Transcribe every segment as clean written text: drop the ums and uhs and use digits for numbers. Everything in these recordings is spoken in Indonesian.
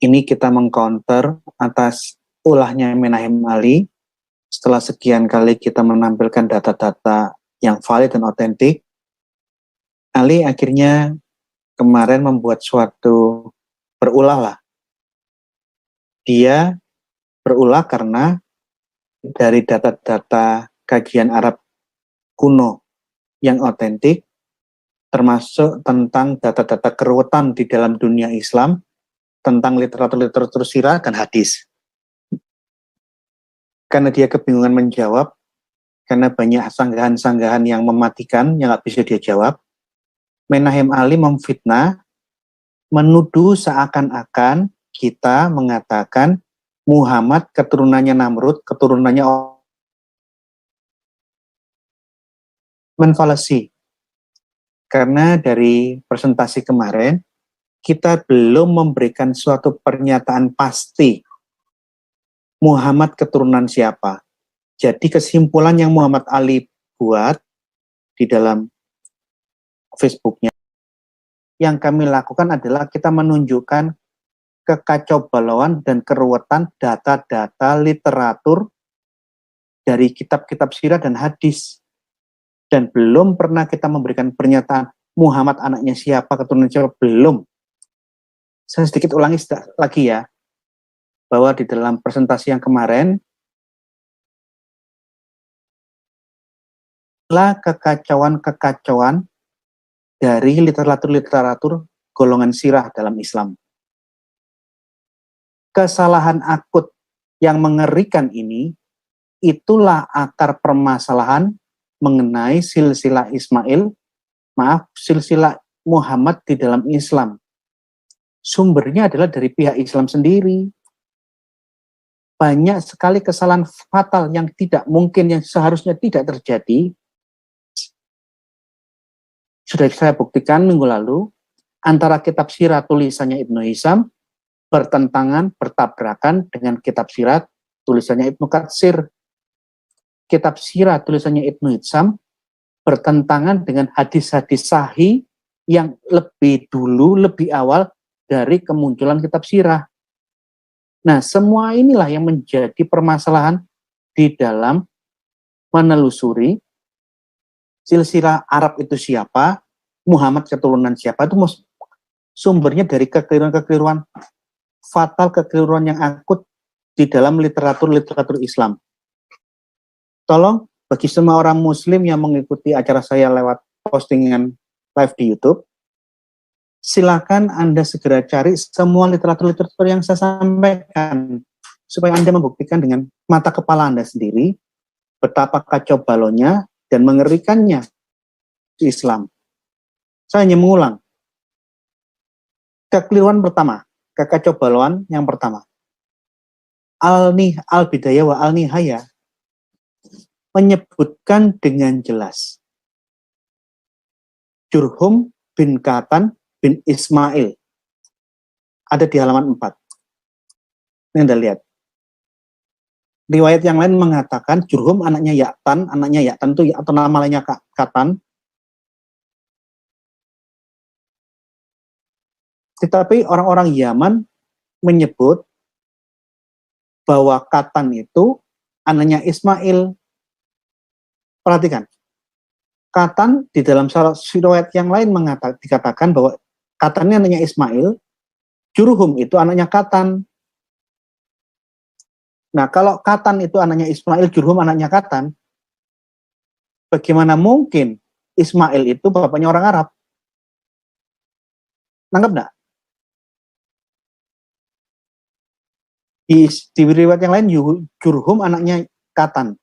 Ini kita mengcounter atas ulahnya Menahem Ali. Setelah sekian kali kita menampilkan data-data yang valid dan otentik, Ali akhirnya kemarin membuat suatu berulah lah. Dia berulah karena dari data-data kajian Arab kuno yang otentik, termasuk tentang data-data keruwetan di dalam dunia Islam, tentang literatur sirah dan hadis. Karena dia kebingungan menjawab, karena banyak sanggahan-sanggahan yang mematikan, yang nggak bisa dia jawab, Menahem Ali memfitnah, menuduh seakan-akan kita mengatakan Muhammad keturunannya Namrud, keturunannya menfalasi. Karena dari presentasi kemarin, kita belum memberikan suatu pernyataan pasti Muhammad keturunan siapa. Jadi kesimpulan yang Muhammad Ali buat di dalam Facebooknya, yang kami lakukan adalah kita menunjukkan kekacaubalauan dan keruwetan data-data literatur dari kitab-kitab sirah dan hadis. Dan belum pernah kita memberikan pernyataan Muhammad anaknya siapa, keturunan siapa, belum. Saya sedikit ulangi lagi ya, bahwa di dalam presentasi yang kemarin, adalah kekacauan-kekacauan dari literatur-literatur golongan sirah dalam Islam. Kesalahan akut yang mengerikan ini, itulah akar permasalahan mengenai silsilah silsilah Muhammad di dalam Islam. Sumbernya adalah dari pihak Islam sendiri. Banyak sekali kesalahan fatal yang tidak mungkin, yang seharusnya tidak terjadi. Sudah saya buktikan minggu lalu, antara kitab sirah tulisannya Ibnu Hisham bertentangan, bertabrakan dengan kitab sirah tulisannya Ibnu Katsir. Kitab sirah tulisannya Ibnu Hisham bertentangan dengan hadis-hadis sahih yang lebih dulu, lebih awal dari kemunculan kitab sirah. Nah, semua inilah yang menjadi permasalahan di dalam menelusuri silsilah Arab itu siapa, Muhammad keturunan siapa, itu sumbernya dari kekeliruan-kekeliruan fatal, kekeliruan yang akut di dalam literatur Islam. Tolong, bagi semua orang muslim yang mengikuti acara saya lewat postingan live di YouTube, silakan Anda segera cari semua literatur yang saya sampaikan, supaya Anda membuktikan dengan mata kepala Anda sendiri betapa kacau balonnya dan mengerikannya di Islam. Saya hanya mengulang. Kekeliruan pertama, kekacaubalauan yang pertama. Al-Bidayah wa Al-Nihayah menyebutkan dengan jelas Jurhum bin Katan bin Ismail. Ada di halaman 4. Ini Anda lihat. Riwayat yang lain mengatakan Jurhum anaknya Ya'tan itu atau nama lainnya Katan. Tetapi orang-orang Yaman menyebut bahwa Katan itu anaknya Ismail. Perhatikan. Katan di dalam riwayat yang lain dikatakan bahwa Katan ini anaknya Ismail, Jurhum itu anaknya Katan. Nah, kalau Katan itu anaknya Ismail, Jurhum anaknya Katan, bagaimana mungkin Ismail itu bapaknya orang Arab? Nangkep nggak? Di riwayat yang lain, Jurhum anaknya Katan.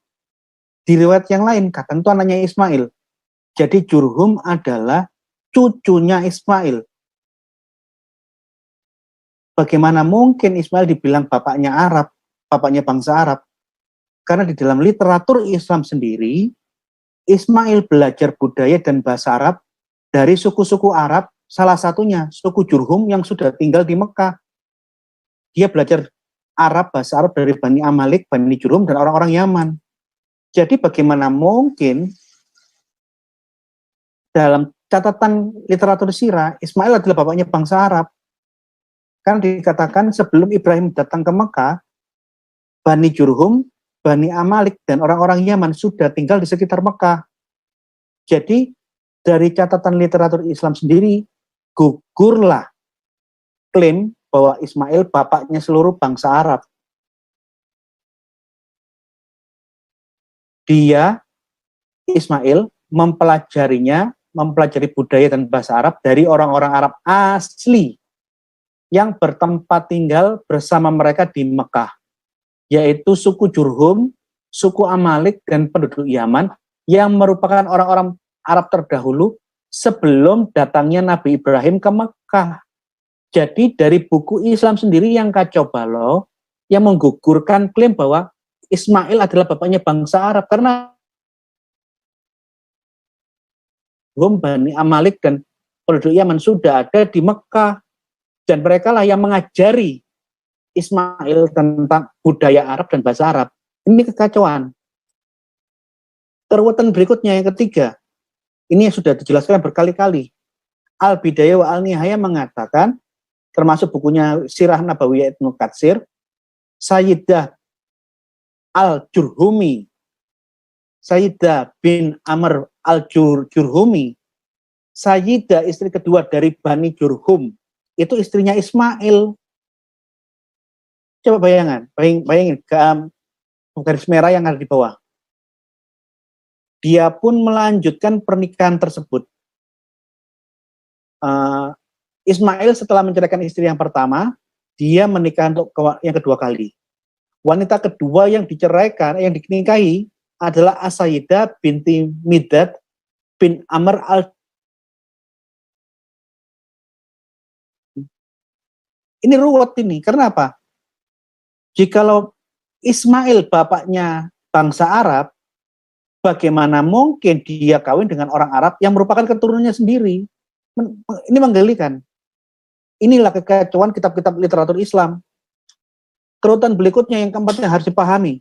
Di riwayat yang lain, Katan itu anaknya Ismail. Jadi Jurhum adalah cucunya Ismail. Bagaimana mungkin Ismail dibilang bapaknya Arab, bapaknya bangsa Arab? Karena di dalam literatur Islam sendiri, Ismail belajar budaya dan bahasa Arab dari suku-suku Arab, salah satunya suku Jurhum yang sudah tinggal di Mekah. Dia belajar bahasa Arab dari Bani Amalik, Bani Jurhum, dan orang-orang Yaman. Jadi bagaimana mungkin dalam catatan literatur sirah, Ismail adalah bapaknya bangsa Arab? Kan dikatakan sebelum Ibrahim datang ke Mekah, Bani Jurhum, Bani Amalik, dan orang-orang Yaman sudah tinggal di sekitar Mekah. Jadi dari catatan literatur Islam sendiri, gugurlah klaim bahwa Ismail bapaknya seluruh bangsa Arab. Dia, Ismail, mempelajari budaya dan bahasa Arab dari orang-orang Arab asli yang bertempat tinggal bersama mereka di Mekah, yaitu suku Jurhum, suku Amalik, dan penduduk Yaman yang merupakan orang-orang Arab terdahulu sebelum datangnya Nabi Ibrahim ke Mekah. Jadi dari buku Islam sendiri yang kacau balau, yang menggugurkan klaim bahwa Ismail adalah bapaknya bangsa Arab, karena Bani Amalik dan penduduk Yaman sudah ada di Mekah, dan mereka lah yang mengajari Ismail tentang budaya Arab dan bahasa Arab. Ini kekacauan. Keruwetan berikutnya yang ketiga, ini yang sudah dijelaskan berkali-kali. Al-Bidayah wa Al-Nihayah mengatakan, termasuk bukunya Sirah Nabawiyah Ibnu Katsir, Sayyidah Al-Jurhumi, Sayyidah bin Amr Al-Jurhumi, Sayyidah istri kedua dari Bani Jurhum, itu istrinya Ismail. Coba bayangin garis merah yang ada di bawah. Dia pun melanjutkan pernikahan tersebut. Ismail setelah menceraikan istri yang pertama, dia menikah untuk yang kedua kali. Wanita kedua yang diceraikan, yang dinikahi adalah As-Sayyidah binti Midad bin Amr al. Ini ruwet ini, karena apa? Jikalau Ismail bapaknya bangsa Arab, bagaimana mungkin dia kawin dengan orang Arab yang merupakan keturunannya sendiri? Ini menggelikan. Inilah kekacauan kitab-kitab literatur Islam. Kerutan berikutnya yang keempatnya harus dipahami.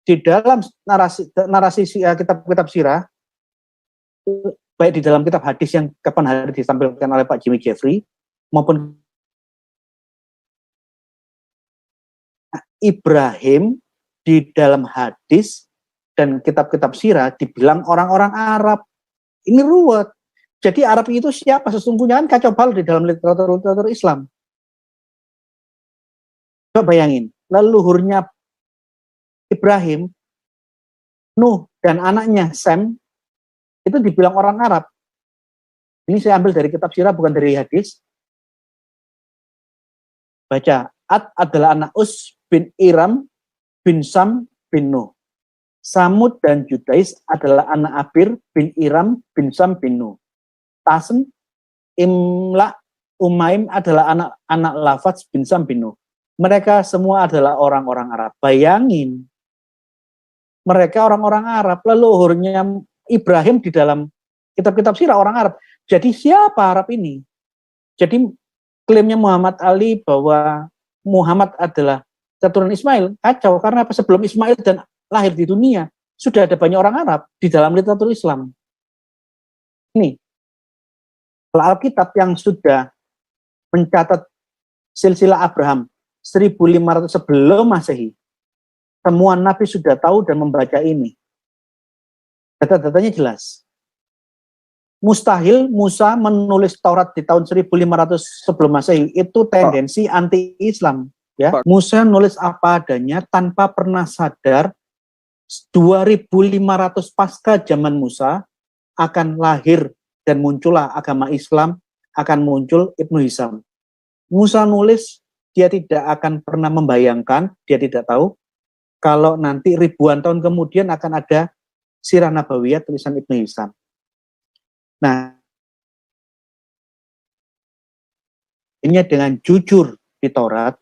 Di dalam narasi kitab-kitab sirah, baik di dalam kitab hadis yang kapan hari ditampilkan oleh Pak Jimmy Jeffrey, maupun Ibrahim di dalam hadis dan kitab-kitab sirah dibilang orang-orang Arab. Ini ruwet. Jadi Arab itu siapa sesungguhnya, kan kacau balau di dalam literatur Islam. Coba bayangin, leluhurnya Ibrahim, Nuh, dan anaknya Sem, itu dibilang orang Arab. Ini saya ambil dari kitab sirah, bukan dari hadis. Baca, Ad adalah anak Us bin Iram bin Sam bin Nuh. Samud dan Judais adalah anak Abir bin Iram bin Sam bin Nuh. Tasm, Imla, Umaim adalah anak Lafaz bin Sam bin Nuh. Mereka semua adalah orang-orang Arab. Bayangin, mereka orang-orang Arab, leluhurnya Ibrahim di dalam kitab-kitab sirah orang Arab. Jadi siapa Arab ini? Jadi klaimnya Muhammad Ali bahwa Muhammad adalah keturunan Ismail, kacau. Karena apa? Sebelum Ismail dan lahir di dunia, sudah ada banyak orang Arab di dalam literatur Islam. Ini Alkitab yang sudah mencatat silsilah Abraham 1500 sebelum Masehi. Semua nabi sudah tahu dan membaca ini. Data-datanya jelas. Mustahil Musa menulis Taurat di tahun 1500 sebelum Masehi. Itu tendensi anti-Islam. Ya. Musa nulis apa adanya tanpa pernah sadar 2500 pasca zaman Musa akan lahir dan muncullah agama Islam, akan muncul Ibnu Hisham. Musa nulis, dia tidak akan pernah membayangkan, dia tidak tahu, kalau nanti ribuan tahun kemudian akan ada Sirah Nabawiyah tulisan Ibnu Hisham. Nah, ini dengan jujur di Taurat,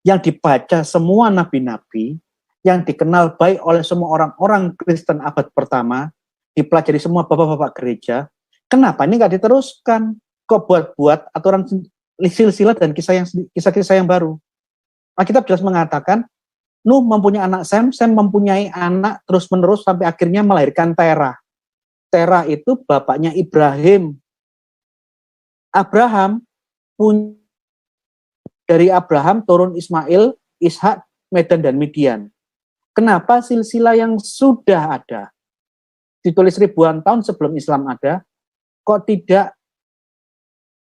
yang dibaca semua nabi-nabi, yang dikenal baik oleh semua orang-orang Kristen abad pertama, dipelajari semua bapak-bapak gereja. Kenapa ini nggak diteruskan? Kok buat-buat aturan silsilah dan kisah-kisah yang baru? Alkitab jelas mengatakan, Nuh mempunyai anak Sem, Sem mempunyai anak terus-menerus sampai akhirnya melahirkan Terah. Terah itu bapaknya Ibrahim. Abraham punya Dari Abraham turun Ismail, Ishak, Medan, dan Midian. Kenapa silsilah yang sudah ada, ditulis ribuan tahun sebelum Islam ada, kok tidak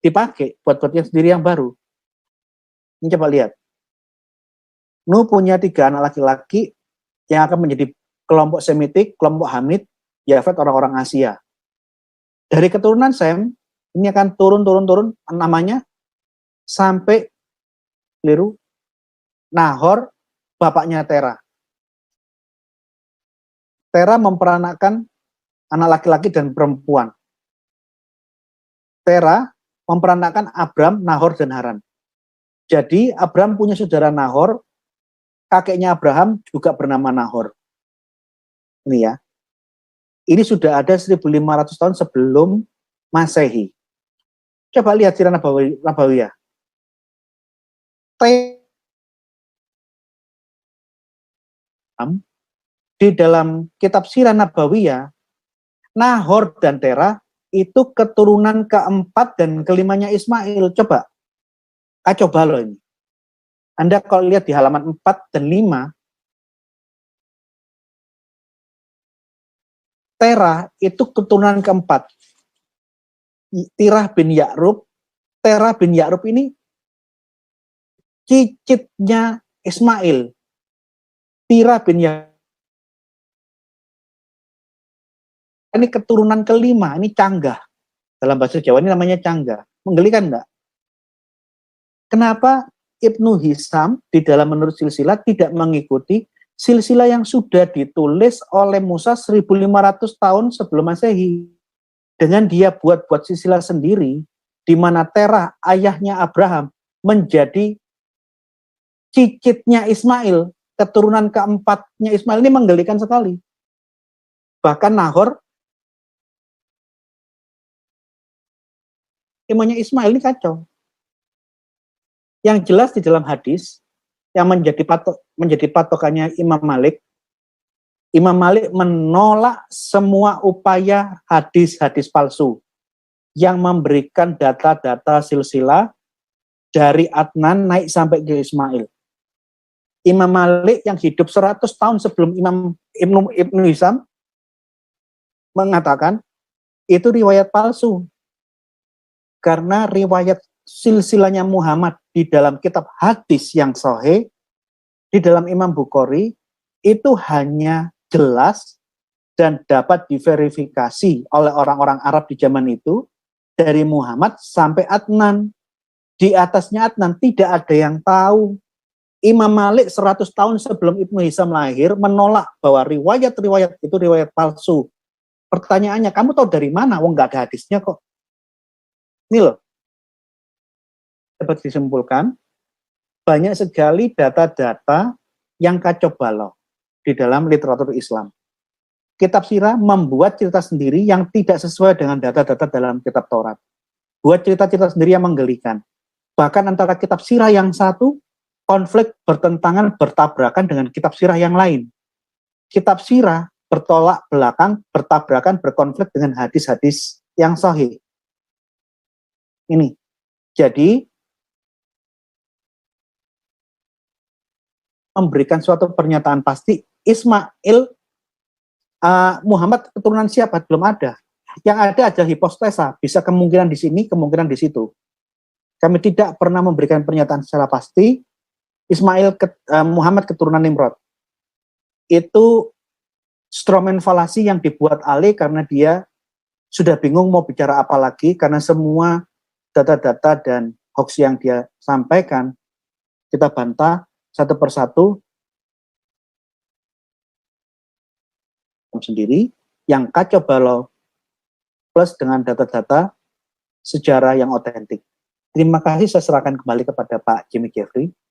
dipakai buat yang sendiri yang baru? Ini coba lihat. Nuh punya 3 anak laki-laki yang akan menjadi kelompok Semitik, kelompok Hamid, Yafet orang-orang Asia. Dari keturunan Sem, ini akan turun namanya sampai keliru Nahor, bapaknya Tera. Tera memperanakan anak laki-laki dan perempuan. Tera memperanakan Abram, Nahor, dan Haran. Jadi Abram punya saudara Nahor, kakeknya Abraham juga bernama Nahor. Ini ya. Ini sudah ada 1500 tahun sebelum Masehi. Coba lihat sirah Nabawiyah. Di dalam kitab Sirah Nabawiyah, Nahor dan Tera itu keturunan keempat dan kelimanya Ismail. Coba, kacau balau ini. Anda kalau lihat di halaman 4 dan 5, Tera itu keturunan keempat. Tirah bin Ya'rub, Tera bin Ya'rub ini cicitnya Ismail. Tirah bin Ya'rub ini keturunan kelima, ini canggah. Dalam bahasa Jawa ini namanya canggah. Menggelikan enggak? Kenapa Ibnu Hisam di dalam menurut silsilah tidak mengikuti silsilah yang sudah ditulis oleh Musa 1500 tahun sebelum Masehi? Dengan dia buat silsilah sendiri, di mana Terah, ayahnya Abraham, menjadi cicitnya Ismail, keturunan keempatnya Ismail. Ini menggelikan sekali. Bahkan Nahor, imannya Ismail ini kacau. Yang jelas di dalam hadis, yang menjadi patokannya Imam Malik menolak semua upaya hadis-hadis palsu yang memberikan data-data silsilah dari Adnan naik sampai ke Ismail. Imam Malik yang hidup 100 tahun sebelum Ibnu Hisam mengatakan itu riwayat palsu. Karena riwayat silsilahnya Muhammad di dalam kitab hadis yang sahih, di dalam Imam Bukhari, itu hanya jelas dan dapat diverifikasi oleh orang-orang Arab di zaman itu, dari Muhammad sampai Adnan. Di atasnya Adnan tidak ada yang tahu. Imam Malik 100 tahun sebelum Ibnu Hisam lahir menolak bahwa riwayat-riwayat itu riwayat palsu. Pertanyaannya, kamu tahu dari mana? Wong nggak ada hadisnya kok. Ini loh, dapat disimpulkan, banyak sekali data-data yang kacau balau di dalam literatur Islam. Kitab Sirah membuat cerita sendiri yang tidak sesuai dengan data-data dalam kitab Taurat. Buat cerita-cerita sendiri yang menggelikan. Bahkan antara kitab Sirah yang satu, konflik bertentangan, bertabrakan dengan kitab Sirah yang lain. Kitab Sirah bertolak belakang, bertabrakan, berkonflik dengan hadis-hadis yang sahih. Ini. Jadi, memberikan suatu pernyataan pasti, Ismail, Muhammad keturunan siapa? Belum ada. Yang ada hipotesa, bisa kemungkinan di sini, kemungkinan di situ. Kami tidak pernah memberikan pernyataan secara pasti, Muhammad keturunan Nimrod. Itu stromen falasi yang dibuat Ali karena dia sudah bingung mau bicara apa lagi, karena semua data-data dan hoax yang dia sampaikan, kita bantah satu persatu sendiri, yang kacau balau, plus dengan data-data sejarah yang otentik. Terima kasih, saya serahkan kembali kepada Pak Jimmy Jeffrey.